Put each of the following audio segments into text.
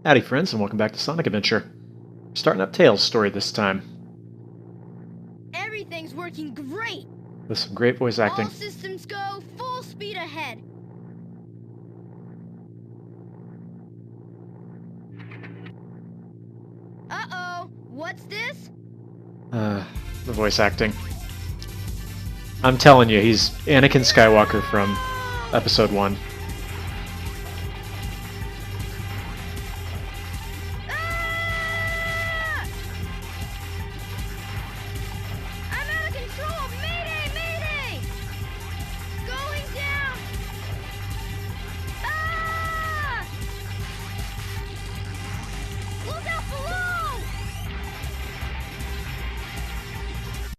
Howdy friends, and welcome back to Sonic Adventure. Starting up Tails' story this time, Everything's working great. with some great voice acting. All systems go, full speed ahead. Uh-oh, what's this? The voice acting. I'm telling you, he's Anakin Skywalker from Episode 1. Ah! I'm out of control! Mayday, mayday! Going down! Ah! Look out below!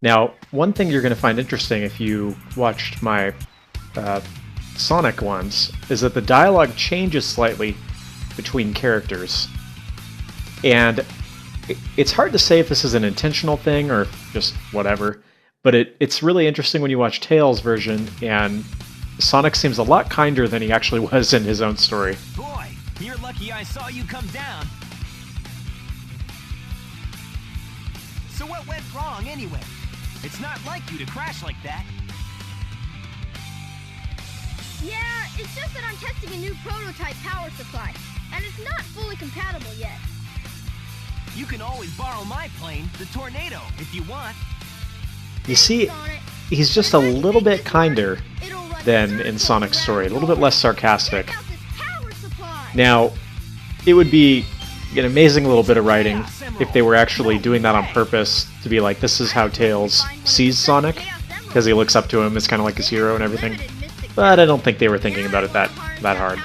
Now, one thing you're going to find interesting if you watched my Sonic ones is that the dialogue changes slightly between characters. And it's hard to say if this is an intentional thing or just whatever, but it's really interesting when you watch Tails' version, and Sonic seems a lot kinder than he actually was in his own story. Boy, you're lucky I saw you come down. So what went wrong anyway? It's not like you to crash like that. Yeah, it's just that I'm testing a new prototype power supply, and it's not fully compatible yet. You can always borrow my plane, the Tornado, if you want. You see, Sonic, he's just a little bit kinder than in Sonic's story, a little bit less sarcastic. Check out this power supply. Now, it would be an amazing little bit of writing if they were actually doing that on purpose to be like, this is how Tails sees Sonic, because he looks up to him as kind of like his hero and everything. But I don't think they were thinking about it that hard.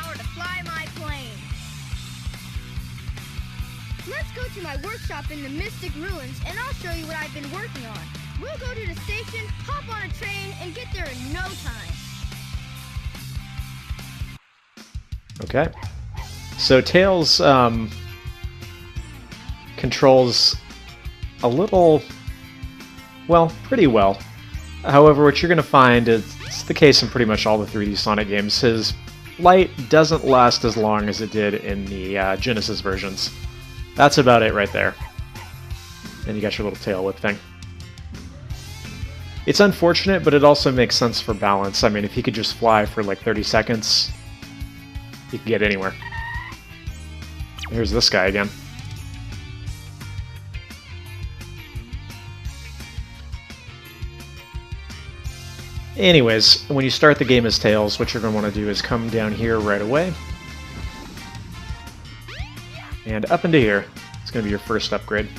Let's go to my workshop in the Mystic Ruins, and I'll show you what I've been working on. We'll go to the station, hop on a train, and get there in no time. Okay. So Tails controls a little, well, pretty well. However, what you're going to find is it's the case in pretty much all the 3D Sonic games. His light doesn't last as long as it did in the Genesis versions. That's about it right there. And you got your little tail whip thing. It's unfortunate, but it also makes sense for balance. I mean, if he could just fly for like 30 seconds, he could get anywhere. Here's this guy again. Anyways, when you start the game as Tails, what you're going to want to do is come down here right away. And up into here. It's going to be your first upgrade.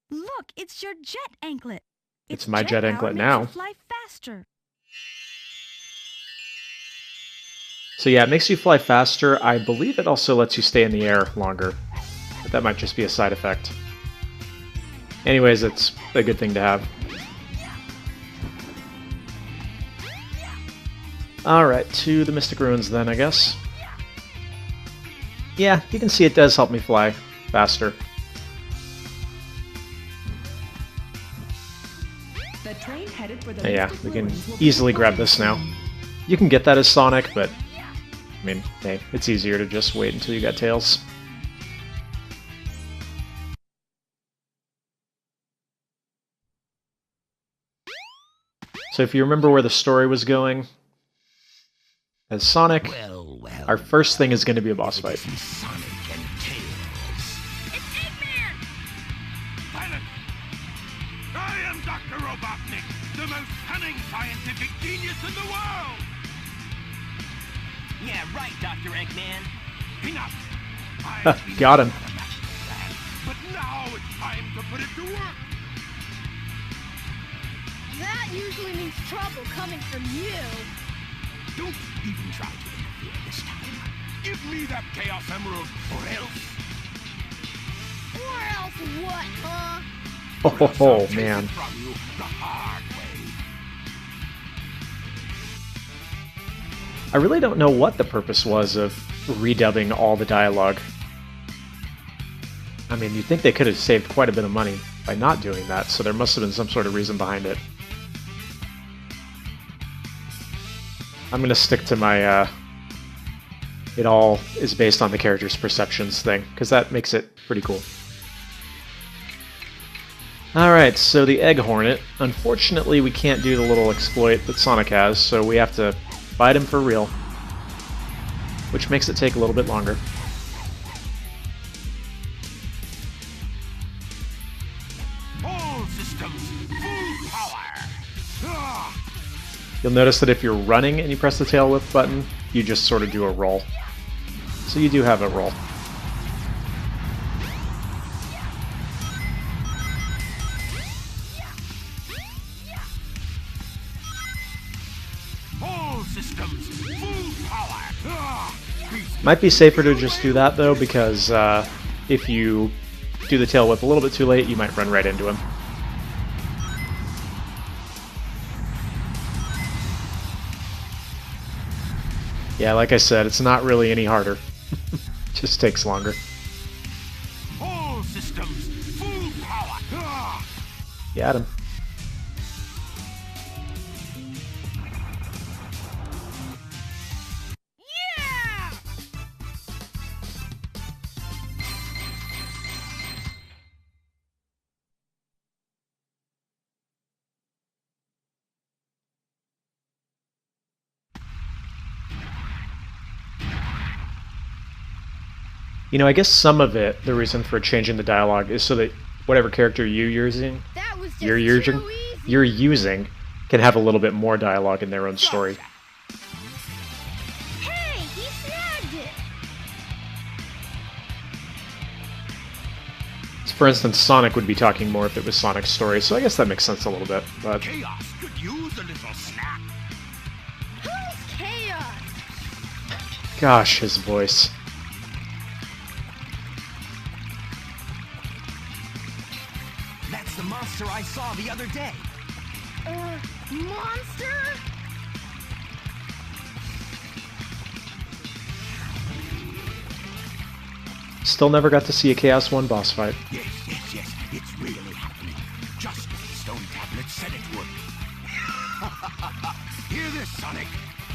Look, it's your jet anklet. It's my jet anklet now. Makes you fly faster. So yeah, it makes you fly faster. I believe it also lets you stay in the air longer. But that might just be a side effect. Anyways, it's a good thing to have. Alright, to the Mystic Ruins then, I guess. Yeah, you can see it does help me fly faster. The train headed for the Yeah, Mystic we can Ruins will be easily grab reported this now. soon. You can get that as Sonic, but I mean, hey, it's easier to just wait until you got Tails. So if you remember where the story was going, as Sonic, our first thing is going to be a boss fight. Sonic and Tails. It's Eggman! Silence! I am Dr. Robotnik, the most cunning scientific genius in the world! Yeah, right, Dr. Eggman. Enough! Got him. But now it's time to put it to work! That usually means trouble coming from you. Don't even try to interfere this time. Give me that Chaos Emerald, or else... Or else what, huh? Oh, man. From you the hard way. I really don't know what the purpose was of redubbing all the dialogue. I mean, you'd think they could have saved quite a bit of money by not doing that, so there must have been some sort of reason behind it. I'm going to stick to my it all is based on the character's perceptions thing, because that makes it pretty cool. Alright, so the Egg Hornet. Unfortunately, we can't do the little exploit that Sonic has, so we have to fight him for real, which makes it take a little bit longer. All systems, full power! You'll notice that if you're running and you press the tail whip button, you just sort of do a roll. So you do have a roll. All systems, full power! Might be safer to just do that though, because if you do the tail whip a little bit too late, you might run right into him. Yeah, like I said, it's not really any harder. Just takes longer. All systems, full power! You had him. Yeah! You know, I guess some of it, the reason for changing the dialogue, is so that whatever character you're using, That was just too easy. you're using, can have a little bit more dialogue in their own story. Hey, he snagged it. For instance, Sonic would be talking more if it was Sonic's story, so I guess that makes sense a little bit. But Chaos could use a little snack. Who's Chaos? gosh, his voice. That's the monster I saw the other day. Monster? Still never got to see a Chaos 1 boss fight. Yes, it's really happening. Just as the stone tablet said it would. Hear this, Sonic?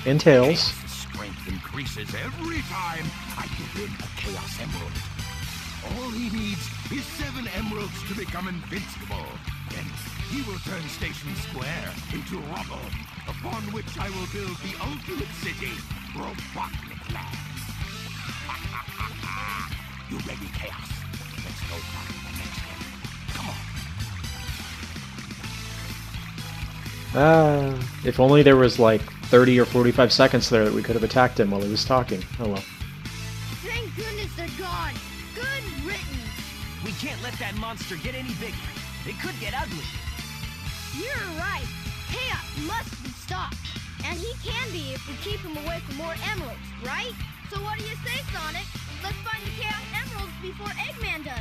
And Tails. Chaos' strength increases every time I give him a Chaos Emerald. All he needs is 7 emeralds to become invincible. Then he will turn Station Square into rubble, upon which I will build the ultimate city, Robotnik Land. You ready, Chaos? Let's go find the next one. Come on. If only there was like 30 or 45 seconds there that we could have attacked him while he was talking. Oh well. Thank goodness they're gone. Good riddance. We can't let that monster get any bigger. It could get ugly. You're right. Chaos must be stopped. And he can be if we keep him away from more emeralds, right? So what do you say, Sonic? Let's find the Chaos Emeralds before Eggman does.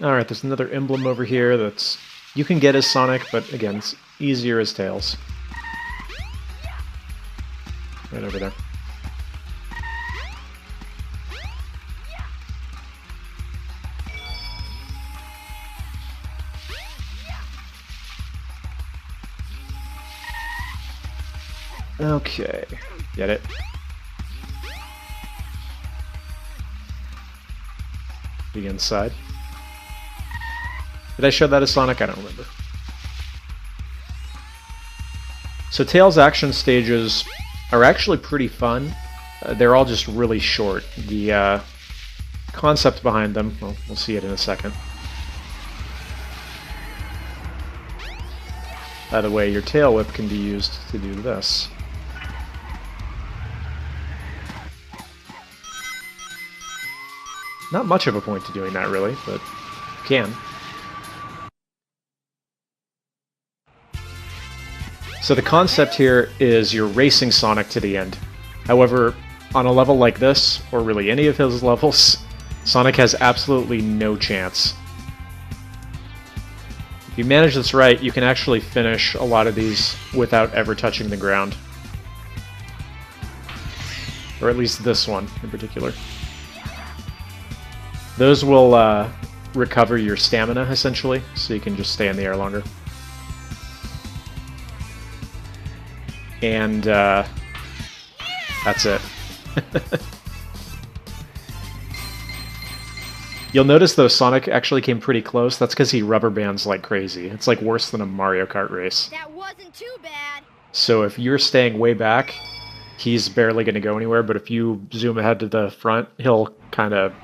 Alright, there's another emblem over here that's... You can get as Sonic, but again, it's easier as Tails. Right over there. Okay, get it. The inside. Did I show that as Sonic? I don't remember. So Tails' action stages are actually pretty fun. They're all just really short. The concept behind them, well, we'll see it in a second. By the way, your tail whip can be used to do this. Not much of a point to doing that, really, but you can. So the concept here is you're racing Sonic to the end. However, on a level like this, or really any of his levels, Sonic has absolutely no chance. If you manage this right, you can actually finish a lot of these without ever touching the ground. Or at least this one in particular. Those will recover your stamina, essentially, so you can just stay in the air longer. And that's it. You'll notice, though, Sonic actually came pretty close. That's because he rubber bands like crazy. It's like worse than a Mario Kart race. That wasn't too bad. So if you're staying way back, he's barely going to go anywhere, but if you zoom ahead to the front, he'll kind of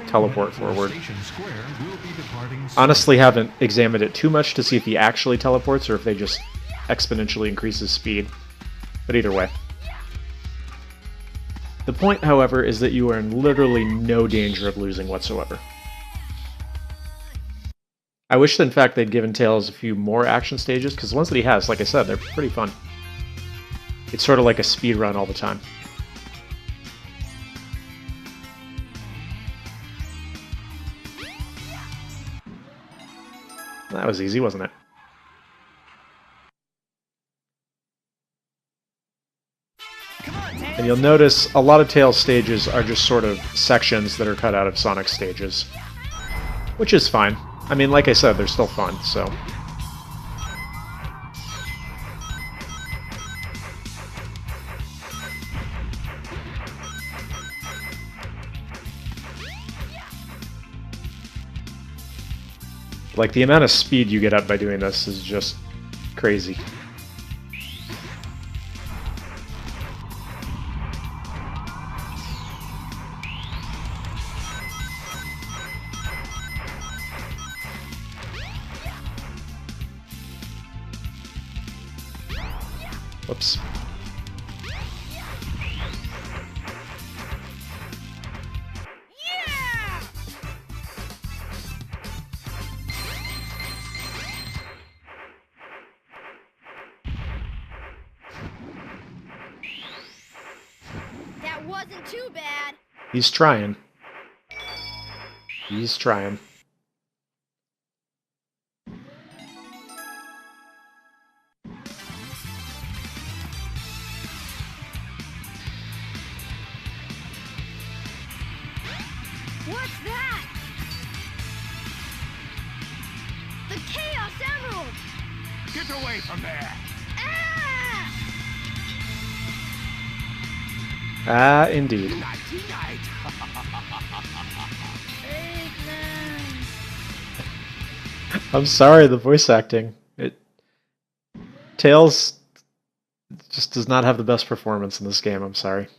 teleport forward. Honestly, haven't examined it too much to see if he actually teleports or if they just exponentially increase his speed. But either way. The point, however, is that you are in literally no danger of losing whatsoever. I wish that, in fact, they'd given Tails a few more action stages, because the ones that he has, like I said, they're pretty fun. It's sort of like a speed run all the time. That was easy, wasn't it? And you'll notice a lot of Tails stages are just sort of sections that are cut out of Sonic stages. Which is fine. I mean, like I said, they're still fun, so... Like, the amount of speed you get up by doing this is just crazy. Whoops. That wasn't too bad. He's trying. He's trying. What's that? The Chaos Emerald! Get away from there! Ah! Ah, indeed. Nighty night. Eggman! I'm sorry, the voice acting. Tails just does not have the best performance in this game, I'm sorry.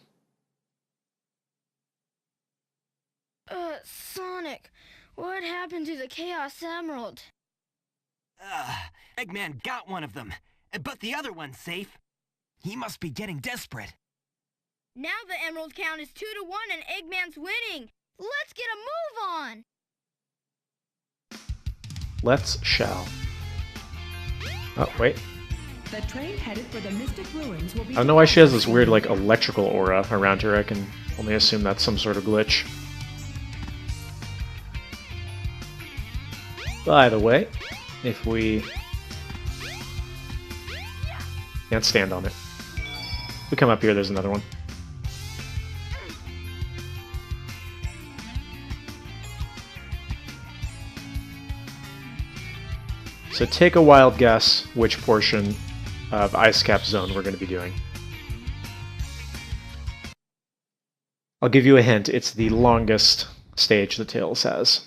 Sonic, what happened to the Chaos Emerald? Eggman got one of them, but the other one's safe. He must be getting desperate. Now the emerald count is 2-1 and Eggman's winning. Let's get a move on. Let's shall. Oh, wait. The train headed for the Mystic Ruins will be... I don't know why she has this weird, like, electrical aura around her. I can only assume that's some sort of glitch. By the way, if we... Can't stand on it. If we come up here, there's another one. So take a wild guess which portion of Ice Cap Zone we're going to be doing. I'll give you a hint. It's the longest stage that Tails has.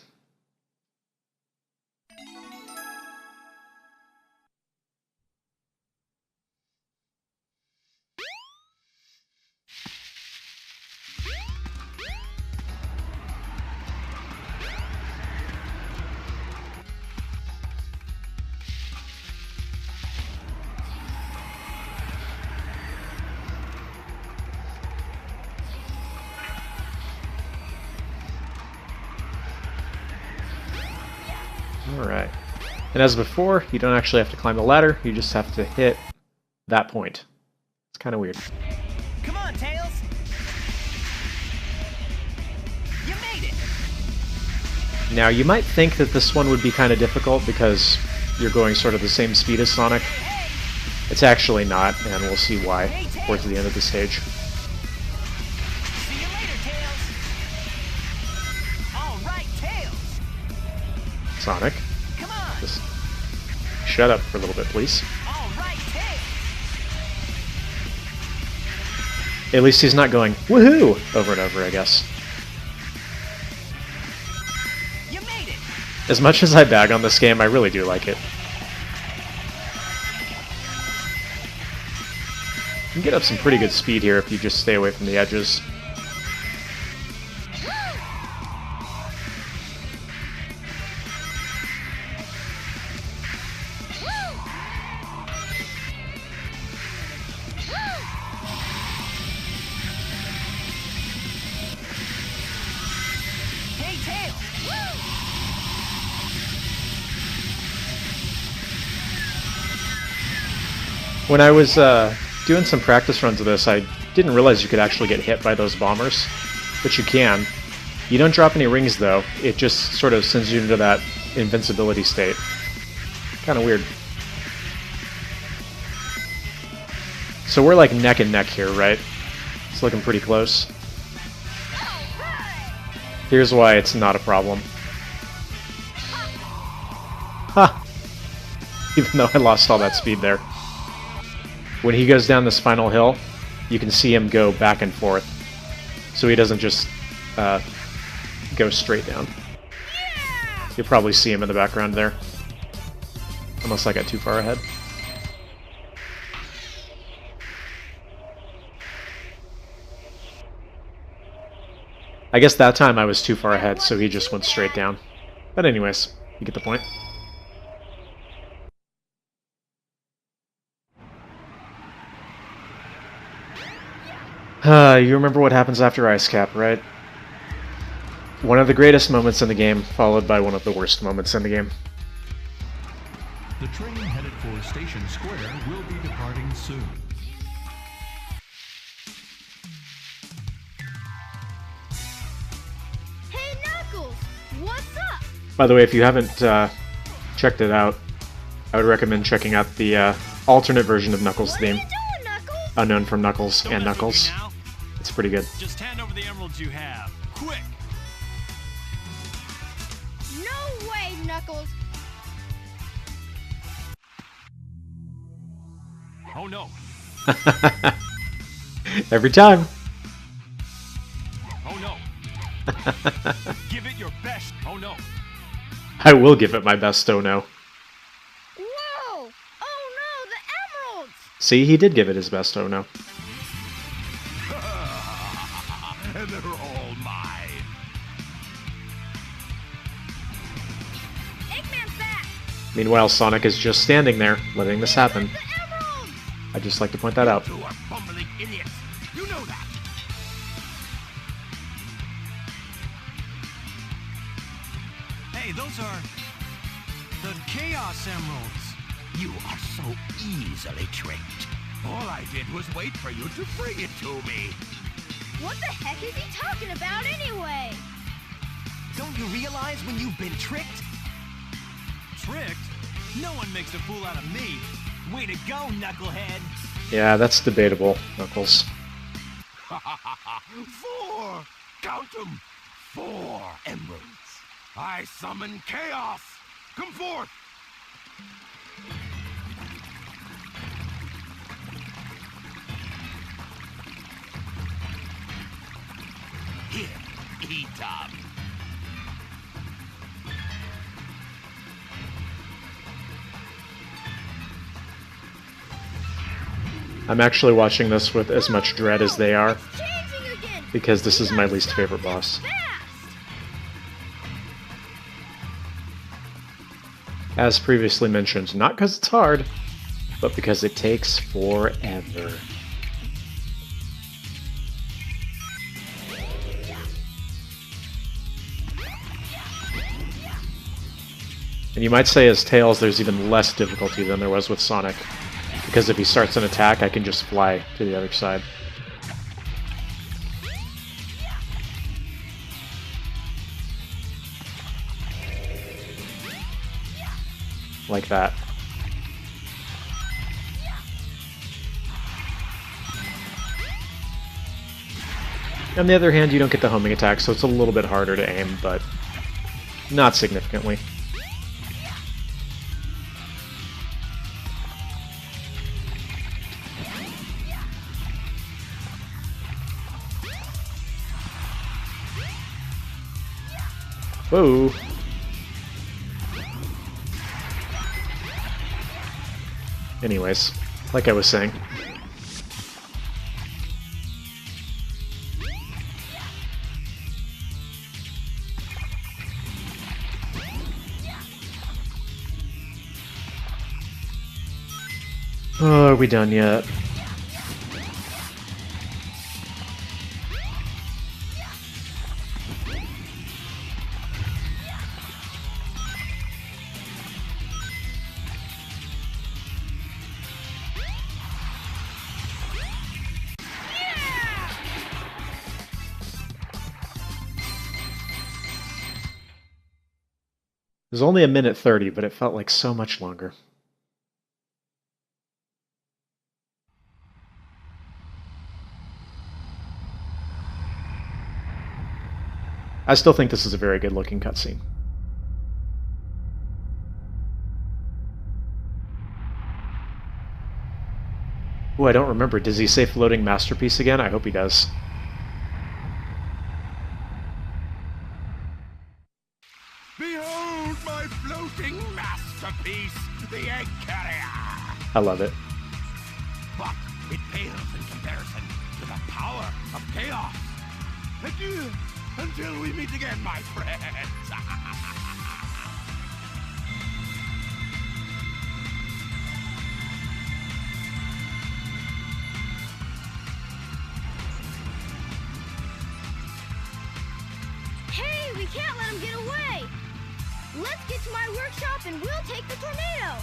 Alright. And as before, you don't actually have to climb the ladder, you just have to hit that point. It's kind of weird. Come on, Tails! You made it! Now, you might think that this one would be kind of difficult because you're going sort of the same speed as Sonic. It's actually not, and we'll see why towards the end of the stage. See you later, Tails! All right, Tails! Sonic, Come on! just shut up for a little bit, please. All right, Tails! At least he's not going, woohoo! Over and over, I guess. You made it! As much as I bag on this game, I really do like it. You can get up some pretty good speed here if you just stay away from the edges. Hey, Tails! When I was doing some practice runs of this, I didn't realize you could actually get hit by those bombers, but you can. You don't drop any rings though, it just sort of sends you into that invincibility state. Kind of weird. So we're like neck and neck here, right? It's looking pretty close. Here's why it's not a problem. Ha! Even though I lost all that speed there. When he goes down this final hill, you can see him go back and forth. So he doesn't just go straight down. You'll probably see him in the background there. Unless I got too far ahead. I guess that time I was too far ahead, so he just went straight down. But anyways, you get the point. You remember what happens after Ice Cap, right? One of the greatest moments in the game, followed by one of the worst moments in the game. The train headed for Station Square will be departing soon. Hey, Knuckles! What's up? By the way, if you haven't checked it out, I would recommend checking out the alternate version of Knuckles' What are you theme, doing, Knuckles? unknown from Knuckles and Knuckles. It's pretty good. Just hand over the emeralds you have. Quick! No way, Knuckles! Oh no! Every time. Oh no! Give it your best! Oh no! I will give it my best, oh no. Whoa! Oh no, the emeralds! See, he did give it his best, oh no. And they're all mine. Eggman's back! Meanwhile, Sonic is just standing there, letting this happen. The emeralds! I'd just like to point that out. You are bumbling idiots. You know that. Hey, those are the Chaos Emeralds. You are so easily tricked. All I did was wait for you to bring it to me. What the heck is he talking about anyway? Don't you realize when you've been tricked? Tricked? No one makes a fool out of me. Way to go, knucklehead. Yeah, that's debatable, Knuckles. 4! Count them! 4 emeralds. I summon chaos! Come forth! Here, eat up. I'm actually watching this with as much dread as they are, It's changing again! because this is my least favorite boss. Fast! As previously mentioned, not because it's hard, but because it takes forever. And you might say as Tails there's even less difficulty than there was with Sonic, because if he starts an attack I can just fly to the other side. Like that. On the other hand, you don't get the homing attack, so it's a little bit harder to aim, but not significantly. Whoa. Anyways, like I was saying. Oh, are we done yet? It was only 1:30, but it felt like so much longer. I still think this is a very good looking cutscene. Ooh, I don't remember. Does he say floating masterpiece again? I hope he does. Behold my floating masterpiece, the egg carrier! I love it. But it pales in comparison to the power of chaos. Adieu, until we meet again, my friends. Hey, we can't let him get away! Let's get to my workshop and we'll take the tornado!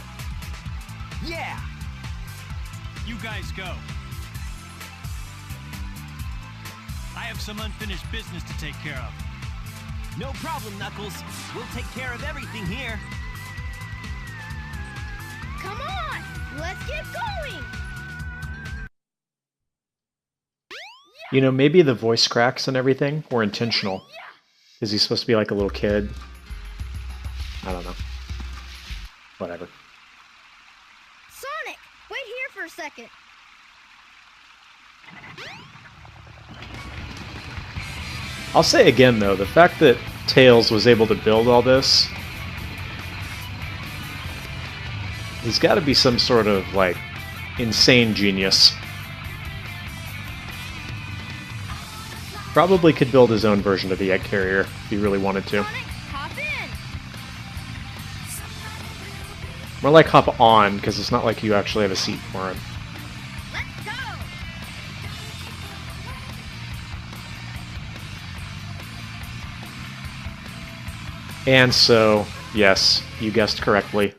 Yeah! You guys go. I have some unfinished business to take care of. No problem, Knuckles. We'll take care of everything here. Come on! Let's get going! You know, maybe the voice cracks and everything were intentional. Is he supposed to be like a little kid? I don't know. Whatever. Sonic! Wait here for a second. I'll say again, though, the fact that Tails was able to build all this, he's got to be some sort of, like, insane genius. Probably could build his own version of the egg carrier if he really wanted to. Sonic, hop in! More like hop on, because it's not like you actually have a seat for him. Let's go! And so, yes, you guessed correctly,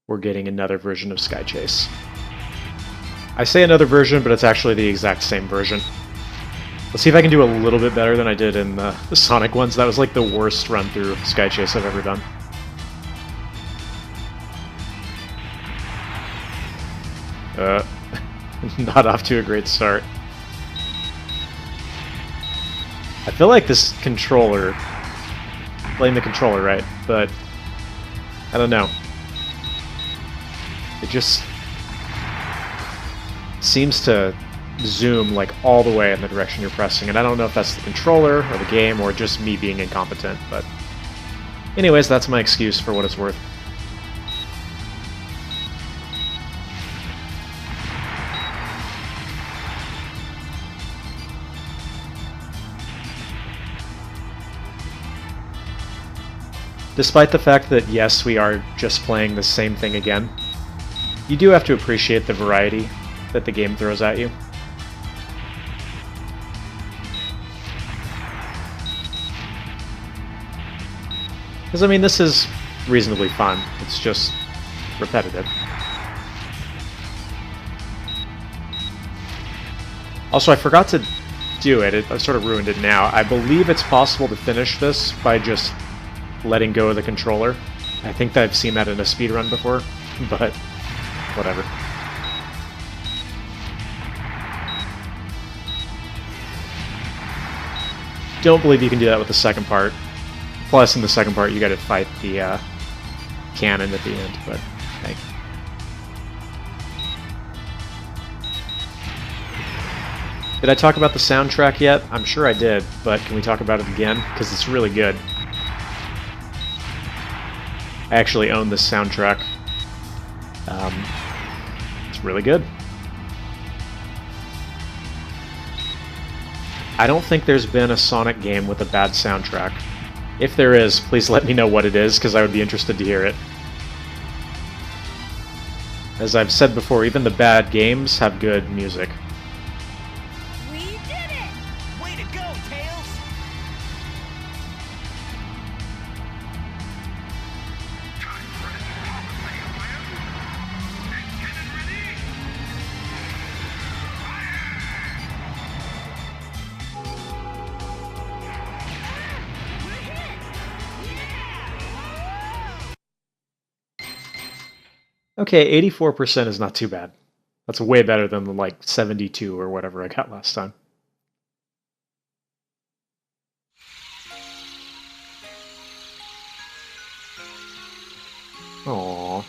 we're getting another version of Sky Chase. I say another version, but it's actually the exact same version. Let's see if I can do a little bit better than I did in the Sonic ones. That was like the worst run-through of Sky Chase I've ever done. Not off to a great start. I feel like this controller... Playing the controller right, but... I don't know. It just... seems to zoom like all the way in the direction you're pressing, and I don't know if that's the controller or the game or just me being incompetent, but anyways, that's my excuse for what it's worth. Despite the fact that yes, we are just playing the same thing again, you do have to appreciate the variety that the game throws at you. Because, I mean, this is reasonably fun. It's just repetitive. Also, I forgot to do it. I sort of ruined it now. I believe it's possible to finish this by just letting go of the controller. I think that I've seen that in a speedrun before, but whatever. Don't believe you can do that with the second part. Plus, in the second part, you got to fight the cannon at the end, but hey. Did I talk about the soundtrack yet? I'm sure I did, but can we talk about it again? Because it's really good. I actually own this soundtrack. It's really good. I don't think there's been a Sonic game with a bad soundtrack. If there is, please let me know what it is, because I would be interested to hear it. As I've said before, even the bad games have good music. We did it! Way to go, Tails! Time for the top layer. Cannon ready. We're hit! Yeah! Okay, 84% is not too bad. That's way better than the, like, 72 or whatever I got last time. Aww.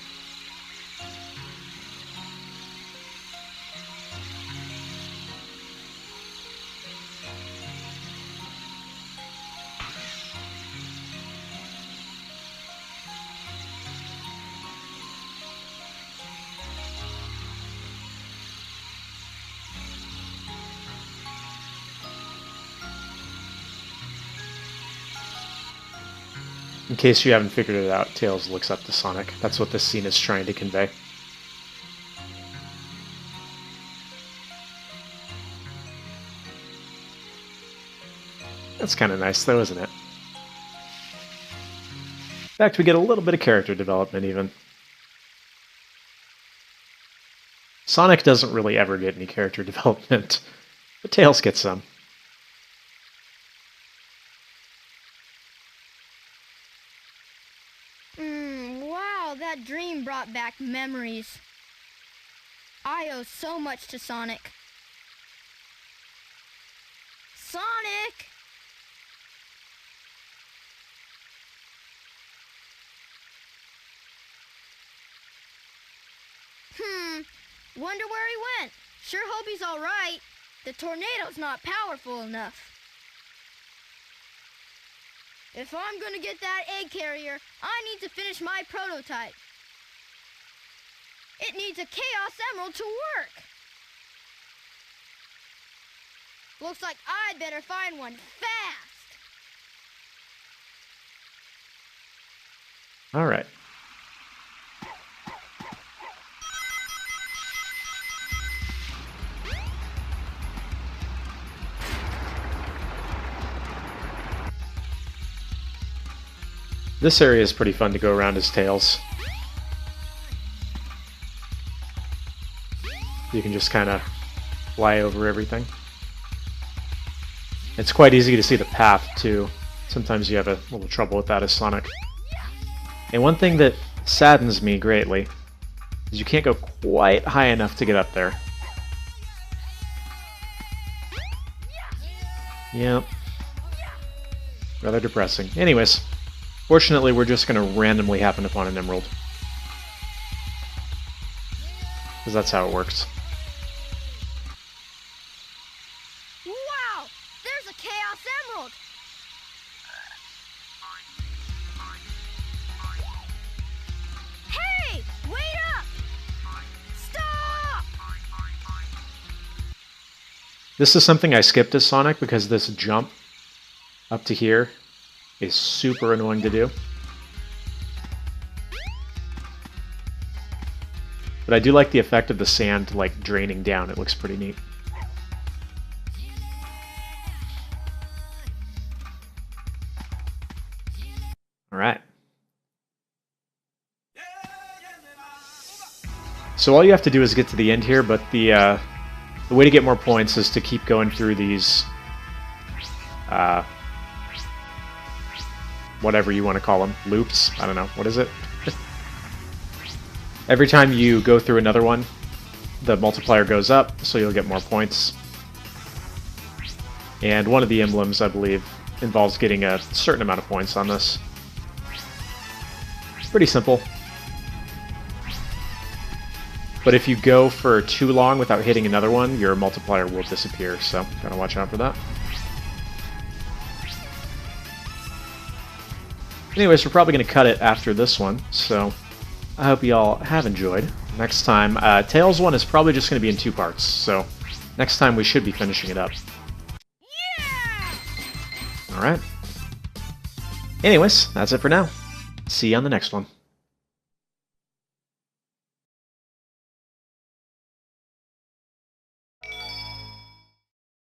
In case you haven't figured it out, Tails looks up to Sonic. That's what this scene is trying to convey. That's kind of nice, though, isn't it? In fact, we get a little bit of character development, even. Sonic doesn't really ever get any character development, but Tails gets some. Wow, that dream brought back memories. I owe so much to Sonic. Sonic! Wonder where he went. Sure hope he's all right. The tornado's not powerful enough. If I'm gonna get that egg carrier, I need to finish my prototype. It needs a Chaos Emerald to work. Looks like I'd better find one fast. All right. This area is pretty fun to go around as Tails. You can just kind of fly over everything. It's quite easy to see the path, too. Sometimes you have a little trouble with that as Sonic. And one thing that saddens me greatly is you can't go quite high enough to get up there. Yep. Rather depressing. Anyways, fortunately we're just going to randomly happen upon an emerald. Because that's how it works. Wow! There's a Chaos Emerald! Hey! Wait up! Stop! This is something I skipped as Sonic because this jump up to here is super annoying to do. But I do like the effect of the sand like draining down. It looks pretty neat. Alright. So all you have to do is get to the end here, but the way to get more points is to keep going through these whatever you want to call them. Loops? I don't know. What is it? Every time you go through another one, the multiplier goes up, so you'll get more points. And one of the emblems, I believe, involves getting a certain amount of points on this. Pretty simple. But if you go for too long without hitting another one, your multiplier will disappear, so gotta watch out for that. Anyways, we're probably going to cut it after this one, so I hope you all have enjoyed. Next time, Tails one is probably just going to be in 2 parts, so next time we should be finishing it up. Yeah! Alright. Anyways, that's it for now. See you on the next one.